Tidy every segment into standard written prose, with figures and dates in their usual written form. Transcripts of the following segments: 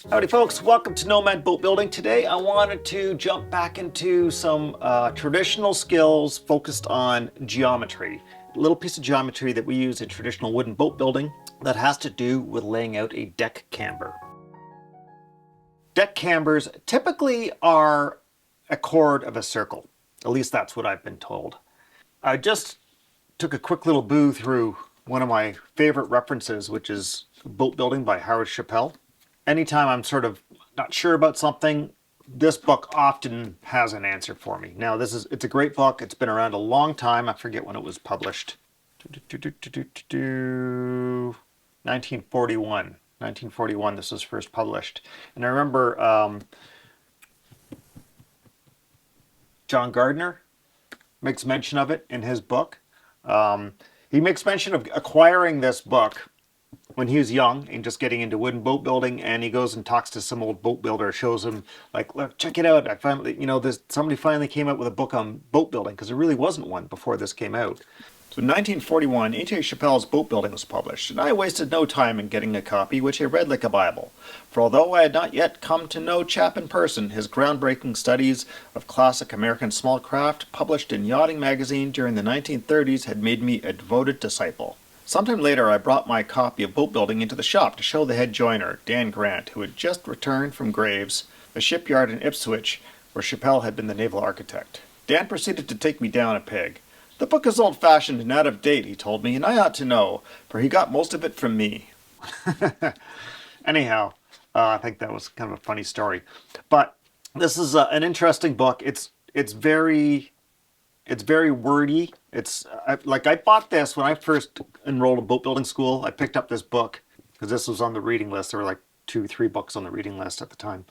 Howdy folks, welcome to Nomad Boat Building. Today I wanted to jump back into some traditional skills focused on geometry. A little piece of geometry that we use in traditional wooden boat building that has to do with laying out a deck camber. Deck cambers typically are a chord of a circle. At least that's what I've been told. I just took a quick little boo through one of my favorite references, which is Boat Building by Chapelle. Anytime I'm sort of not sure about something, this book often has an answer for me. Now, it's a great book. It's been around a long time. I forget when it was published. 1941. 1941, this was first published. And I remember John Gardner makes mention of it in his book. He makes mention of acquiring this book when he was young and just getting into wooden boat building, and he goes and talks to some old boat builder, shows him, like, look, check it out. I finally, somebody finally came out with a book on boat building, because there really wasn't one before this came out. So in 1941, E.T. Chapelle's Boat Building was published, and I wasted no time in getting a copy, which I read like a Bible. For although I had not yet come to know Chap in person, his groundbreaking studies of classic American small craft, published in Yachting magazine during the 1930s, had made me a devoted disciple. Sometime later, I brought my copy of Boat Building into the shop to show the head joiner, Dan Grant, who had just returned from Graves, a shipyard in Ipswich, where Chapelle had been the naval architect. Dan proceeded to take me down a peg. The book is old-fashioned and out of date, he told me, and I ought to know, for he got most of it from me. Anyhow, I think that was kind of a funny story. But this is an interesting book. It's very wordy. I bought this when I first enrolled in boat building school. I picked up this book because this was on the reading list. There were like 2-3 books on the reading list at the time.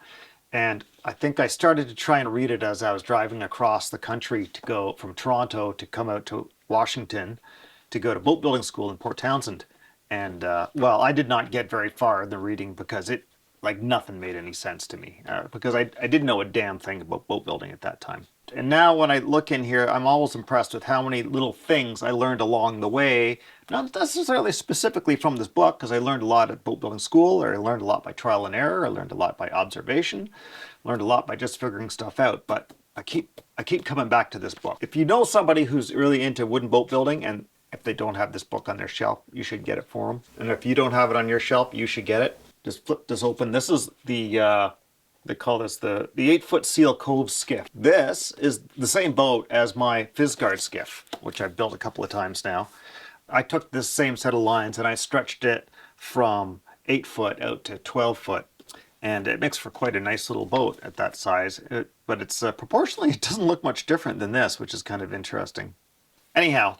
And I think I started to try and read it as I was driving across the country to go from Toronto to come out to Washington to go to boat building school in Port Townsend. And well, I did not get very far in the reading because nothing made any sense to me because I didn't know a damn thing about boat building at that time. And now when I look in here, I'm always impressed with how many little things I learned along the way. Not necessarily specifically from this book, because I learned a lot at boat building school, or I learned a lot by trial and error, I learned a lot by observation, learned a lot by just figuring stuff out. But I keep coming back to this book. If you know somebody who's really into wooden boat building, and if they don't have this book on their shelf, you should get it for them. And if you don't have it on your shelf, you should get it. Just flip this open. This is they call this the 8-foot Seal Cove skiff. This is the same boat as my Fizzguard skiff, which I've built a couple of times now. I took this same set of lines and I stretched it from 8 foot out to 12 foot. And it makes for quite a nice little boat at that size. But it's proportionally, it doesn't look much different than this, which is kind of interesting. Anyhow,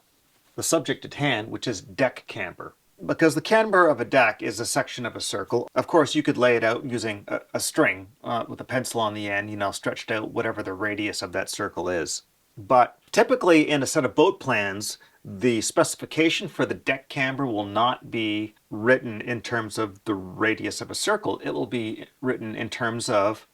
the subject at hand, which is deck camber. Because the camber of a deck is a section of a circle. Of course, you could lay it out using a string with a pencil on the end, stretched out whatever the radius of that circle is. But typically in a set of boat plans, the specification for the deck camber will not be written in terms of the radius of a circle. It will be written in terms of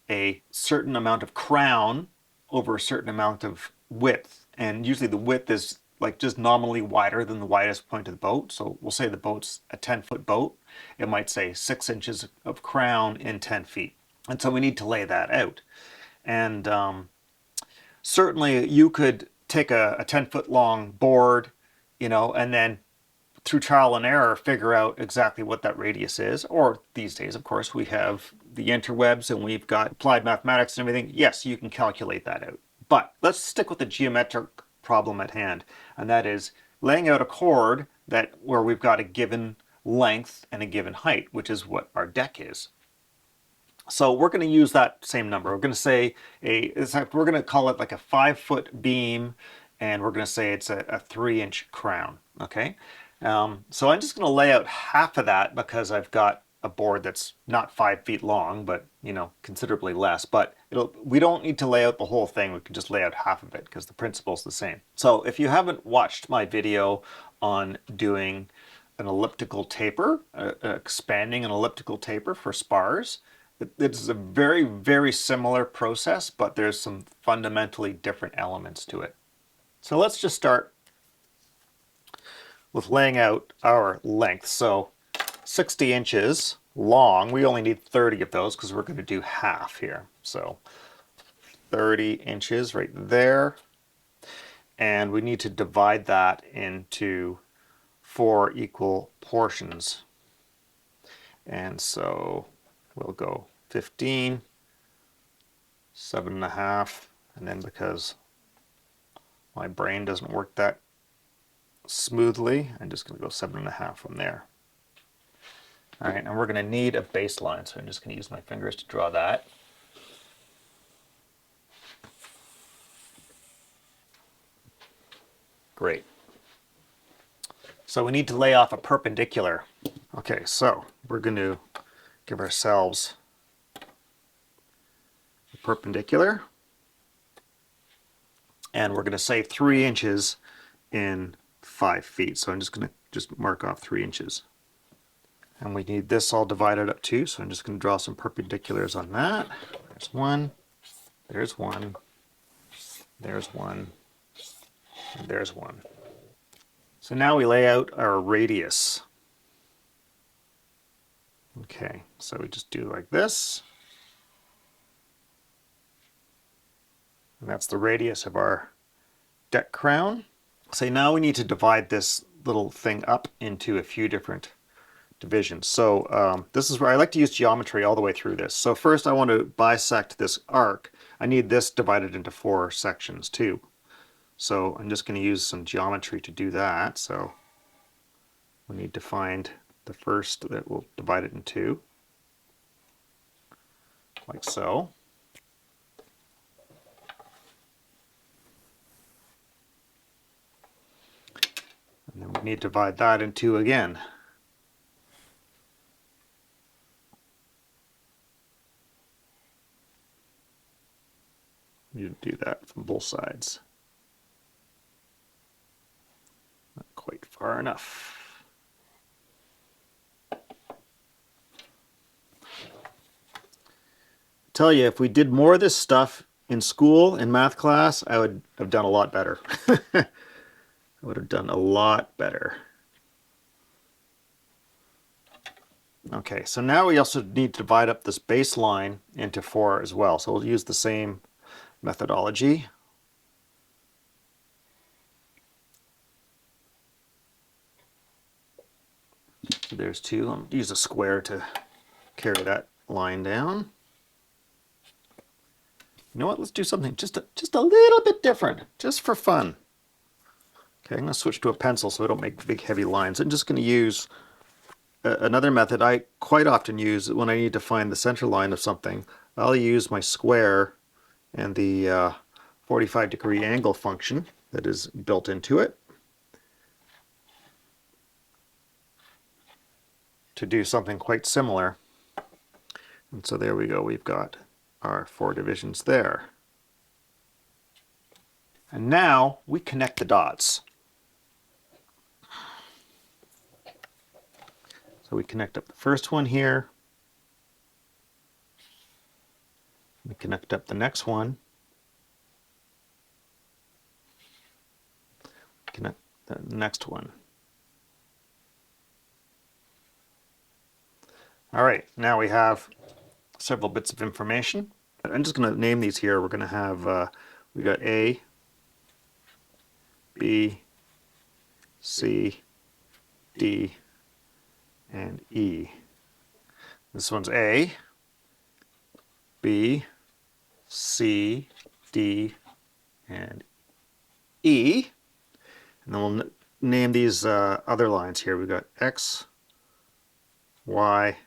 a certain amount of crown over a certain amount of width. And usually the width is just nominally wider than the widest point of the boat. So we'll say the boat's a 10-foot boat. It might say 6 inches of crown in 10 feet. And so we need to lay that out. And certainly you could take a 10-foot long board, and then through trial and error figure out exactly what that radius is. Or these days, of course, we have the interwebs and we've got applied mathematics and everything. Yes, you can calculate that out. But let's stick with the geometric problem at hand, and that is laying out a chord where we've got a given length and a given height, which is what our deck is. So we're going to use that same number. We're going to say we're going to call it like a 5-foot beam, and we're going to say it's a 3-inch crown. Okay, so I'm just going to lay out half of that because I've got a board that's not 5 feet long, but considerably less. But we don't need to lay out the whole thing. We can just lay out half of it because the principle's the same. So if you haven't watched my video on doing an elliptical taper, expanding an elliptical taper for spars, it's a very, very similar process, but there's some fundamentally different elements to it. So let's just start with laying out our length. So 60 inches long. We only need 30 of those because we're going to do half here. So 30 inches right there. And we need to divide that into 4 equal portions. And so we'll go 15, 7.5, and then because my brain doesn't work that smoothly, I'm just going to go 7.5 from there. All right, and we're going to need a baseline, so I'm just going to use my fingers to draw that. Great. So we need to lay off a perpendicular. Okay, so we're going to give ourselves a perpendicular, and we're going to say 3 inches in 5 feet. So I'm just going to mark off 3 inches. And we need this all divided up too, so I'm just going to draw some perpendiculars on that. There's one, there's one, there's one, and there's one. So now we lay out our radius. Okay, so we just do like this. And that's the radius of our deck crown. So now we need to divide this little thing up into a few different divisions. So this is where I like to use geometry all the way through this. So first I want to bisect this arc. I need this divided into 4 sections too. So I'm just going to use some geometry to do that. So we need to find the first that will divide it in 2, like so. And then we need to divide that in 2 again. You do that from both sides. Not quite far enough. Tell you, if we did more of this stuff in school, in math class, I would have done a lot better. I would have done a lot better. Okay, so now we also need to divide up this baseline into 4 as well. So we'll use the same methodology. So there's 2. I'll use a square to carry that line down. You know what? Let's do something just a little bit different, just for fun. Okay, I'm going to switch to a pencil so I don't make big heavy lines. I'm just going to use another method I quite often use when I need to find the center line of something. I'll use my square and the 45-degree angle function that is built into it to do something quite similar. And so there we go, we've got our 4 divisions there. And now we connect the dots. So we connect up the first one here. We connect up the next one. Connect the next one. All right, now we have several bits of information. I'm just going to name these here. We're going to have, we got A, B, C, D, and E. This one's A, B, C, D, and E. And then we'll name these other lines here. We've got X, Y,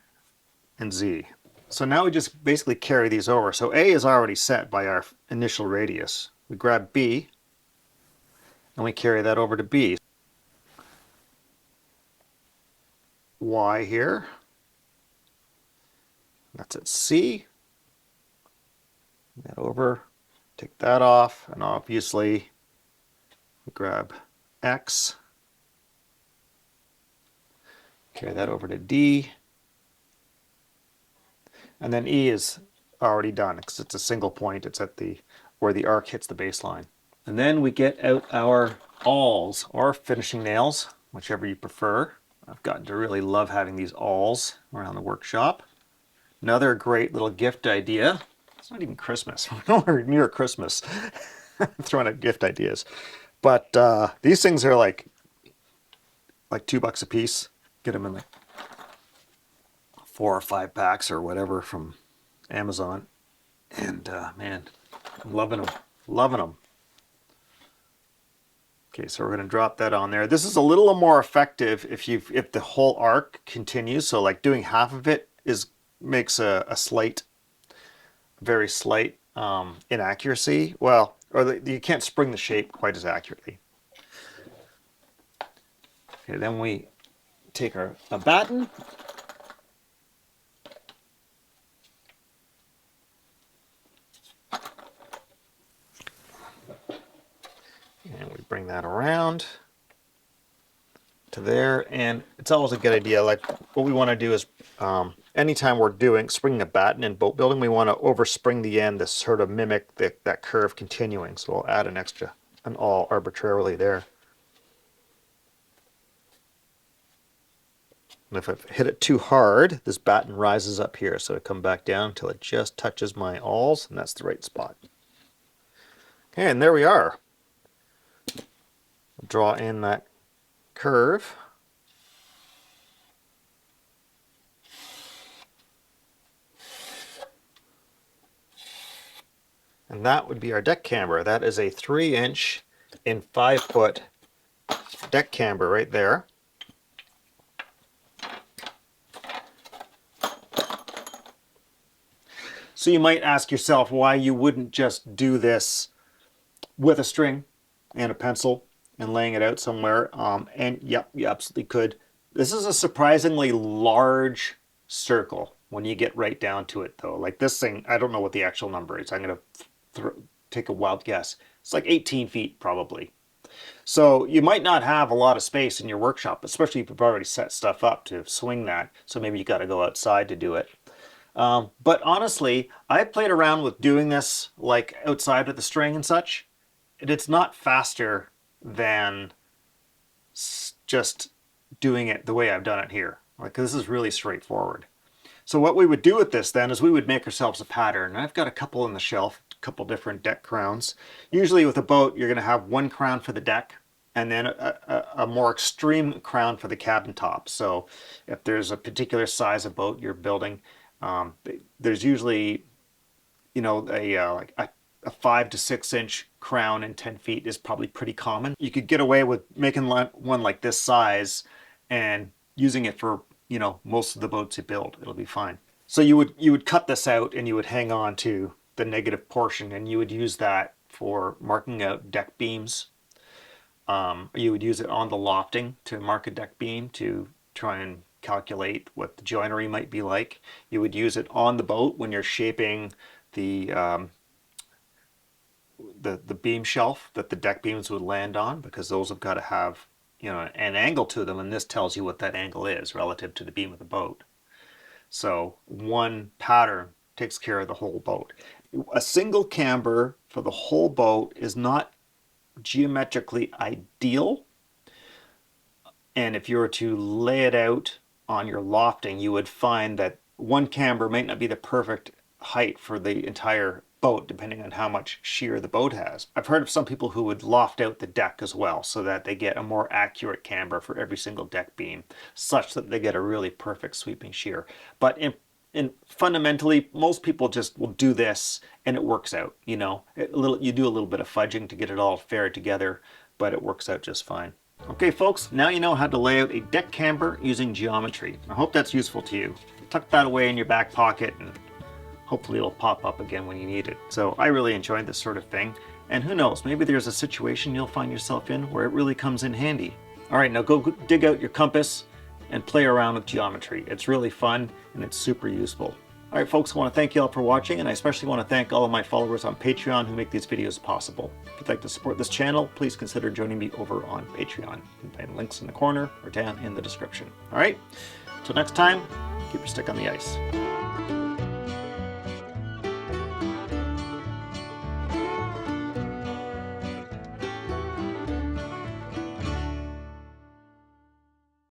and Z. So now we just basically carry these over. So A is already set by our initial radius. We grab B and we carry that over to B. Y here. That's at C. That over, take that off, and obviously we grab X. Carry that over to D. And then E is already done because it's a single point. It's at the where the arc hits the baseline. And then we get out our awls or finishing nails, whichever you prefer. I've gotten to really love having these awls around the workshop. Another great little gift idea. It's not even Christmas. We're nowhere near Christmas. Throwing out gift ideas. But these things are like $2 a piece. Get them in like 4 or 5 packs or whatever from Amazon. And man, I'm loving them. Loving them. Okay, so we're going to drop that on there. This is a little more effective if the whole arc continues. So like doing half of it makes a very slight inaccuracy. Well, or you can't spring the shape quite as accurately. Okay, then we take a batten. And we bring that around to there, and it's always a good idea. Like what we want to do is anytime we're springing a batten in boat building, we want to overspring the end to sort of mimic that curve continuing. So we'll add an awl arbitrarily there. And if I hit it too hard, this batten rises up here, so it come back down until it just touches my awls, and that's the right spot. Okay, and there we are. Draw in that curve. And that would be our deck camber. That is a 3-inch in 5-foot deck camber right there. So you might ask yourself why you wouldn't just do this with a string and a pencil and laying it out somewhere. And yep, you absolutely could. This is a surprisingly large circle when you get right down to it though. Like this thing, I don't know what the actual number is. I'm going to take a wild guess. It's like 18 feet probably. So you might not have a lot of space in your workshop, especially if you've already set stuff up to swing that. So maybe you got to go outside to do it. But honestly, I played around with doing this like outside with the string and such. It's not faster than just doing it the way I've done it here. Like this is really straightforward. So what we would do with this then is we would make ourselves a pattern. I've got a couple on the shelf, a couple different deck crowns. Usually with a boat, you're going to have one crown for the deck and then a more extreme crown for the cabin top. So if there's a particular size of boat you're building, there's usually, like a 5 to 6 inch crown in 10 feet is probably pretty common. You could get away with making one like this size and using it for, most of the boats you build. It'll be fine. So you would cut this out and you would hang on to the negative portion and you would use that for marking out deck beams. You would use it on the lofting to mark a deck beam to try and calculate what the joinery might be like. You would use it on the boat when you're shaping the beam shelf that the deck beams would land on, because those have got to have an angle to them, and this tells you what that angle is relative to the beam of the boat. So one pattern takes care of the whole boat. A single camber for the whole boat is not geometrically ideal, and if you were to lay it out on your lofting, you would find that one camber might not be the perfect height for the entire boat, depending on how much shear the boat has. I've heard of some people who would loft out the deck as well, so that they get a more accurate camber for every single deck beam, such that they get a really perfect sweeping shear. But fundamentally, most people just will do this and it works out. You do a little bit of fudging to get it all fair together, but it works out just fine. Okay folks, now you know how to lay out a deck camber using geometry. I hope that's useful to you. Tuck that away in your back pocket and hopefully it'll pop up again when you need it. So I really enjoyed this sort of thing, and who knows, maybe there's a situation you'll find yourself in where it really comes in handy. All right, now go dig out your compass and play around with geometry. It's really fun and it's super useful. All right folks, I want to thank you all for watching, and I especially want to thank all of my followers on Patreon who make these videos possible. If you'd like to support this channel, please consider joining me over on Patreon. You can find links in the corner or down in the description. All right, until next time, keep your stick on the ice.